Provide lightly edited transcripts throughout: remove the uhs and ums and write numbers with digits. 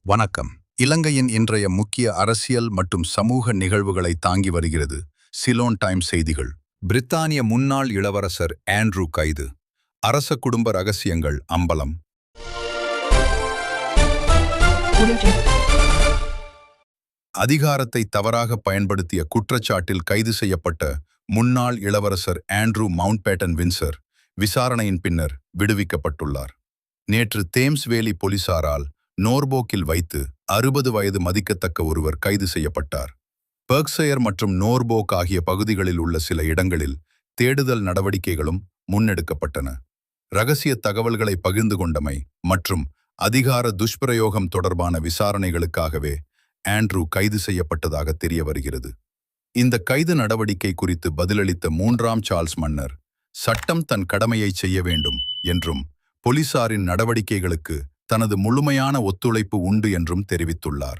வணக்கம். இலங்கையின் இன்றைய முக்கிய அரசியல் மற்றும் சமூக நிகழ்வுகளை தாங்கி வருகிறது சிலோன் டைம்ஸ் செய்திகள். பிரித்தானிய முன்னாள் இளவரசர் ஆண்ட்ரூ கைது. அரச குடும்ப ரகசியங்கள் அம்பலம். அதிகாரத்தை தவறாக பயன்படுத்திய குற்றச்சாட்டில் கைது செய்யப்பட்ட முன்னாள் இளவரசர் ஆண்ட்ரூ மவுண்ட்பேட்டன் வின்சர் விசாரணையின் பின்னர் விடுவிக்கப்பட்டுள்ளார். நேற்று தேம்ஸ் வேலி போலீசாரால் நோர்போக்கில் வைத்து 60 வயது மதிக்கத்தக்க ஒருவர் கைது செய்யப்பட்டார். பெர்க்சயர் மற்றும் நோர்போக் ஆகிய பகுதிகளில் உள்ள சில இடங்களில் தேடுதல் நடவடிக்கைகளும் முன்னெடுக்கப்பட்டன. இரகசிய தகவல்களை பகிர்ந்து கொண்டமை மற்றும் அதிகார துஷ்பிரயோகம் தொடர்பான விசாரணைகளுக்காகவே ஆண்ட்ரூ கைது செய்யப்பட்டதாக தெரிய வருகிறது. இந்த கைது நடவடிக்கை குறித்து பதிலளித்த 3ஆம் சார்ல்ஸ் மன்னர், சட்டம் தன் கடமையை செய்ய வேண்டும் என்றும் போலீசாரின் நடவடிக்கைகளுக்கு தனது முழுமையான ஒத்துழைப்பு உண்டு என்றும் தெரிவித்துள்ளார்.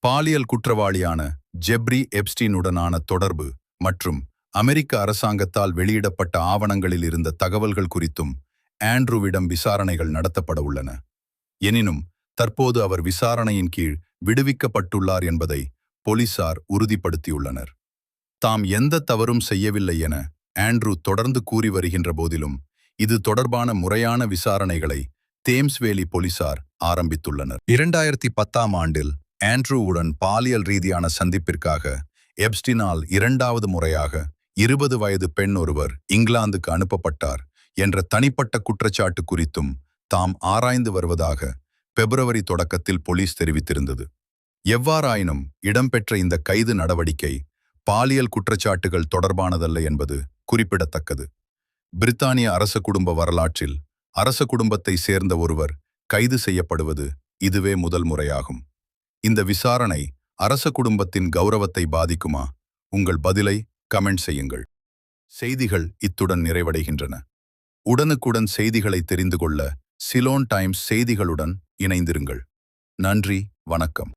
பாலியல் குற்றவாளியான ஜெப்ரி எப்ஸ்டீனுடனான தொடர்பு மற்றும் அமெரிக்க அரசாங்கத்தால் வெளியிடப்பட்ட ஆவணங்களில் இருந்த தகவல்கள் குறித்தும் ஆண்ட்ரூவிடம் விசாரணைகள் நடத்தப்பட உள்ளன. எனினும் தற்போது அவர் விசாரணையின் கீழ் விடுவிக்கப்பட்டுள்ளார் என்பதை போலீசார் உறுதிப்படுத்தியுள்ளனர். தாம் எந்த தவறும் செய்யவில்லை என ஆண்ட்ரூ தொடர்ந்து கூறி வருகின்ற போதிலும் இது தொடர்பான முறையான விசாரணைகளை தேம்ஸ் வேலி போலீசார் ஆரம்பித்துள்ளனர். 2010ஆம் ஆண்டில் ஆண்ட்ரூவுடன் பாலியல் ரீதியான சந்திப்பிற்காக எப்ஸ்டினால் 2வது முறையாக 20 வயது பெண் ஒருவர் இங்கிலாந்துக்கு அனுப்பப்பட்டார் என்ற தனிப்பட்ட குற்றச்சாட்டு குறித்தும் தாம் ஆராய்ந்து வருவதாக பிப்ரவரி தொடக்கத்தில் போலீஸ் தெரிவித்திருந்தது. எவ்வாறாயினும் இடம்பெற்ற இந்த கைது நடவடிக்கை பாலியல் குற்றச்சாட்டுகள் தொடர்பானதல்ல என்பது குறிப்பிடத்தக்கது. பிரித்தானிய அரச குடும்ப வரலாற்றில் அரச குடும்பத்தை சேர்ந்த ஒருவர் கைது செய்யப்படுவது இதுவே முதல் முறையாகும். இந்த விசாரணை அரச குடும்பத்தின் கௌரவத்தை பாதிக்குமா? உங்கள் பதிலை கமெண்ட் செய்யுங்கள். செய்திகள் இத்துடன் நிறைவடைகின்றன. உடனுக்குடன் செய்திகளை தெரிந்து கொள்ள சிலோன் டைம்ஸ் செய்திகளுடன் இணைந்திருங்கள். நன்றி, வணக்கம்.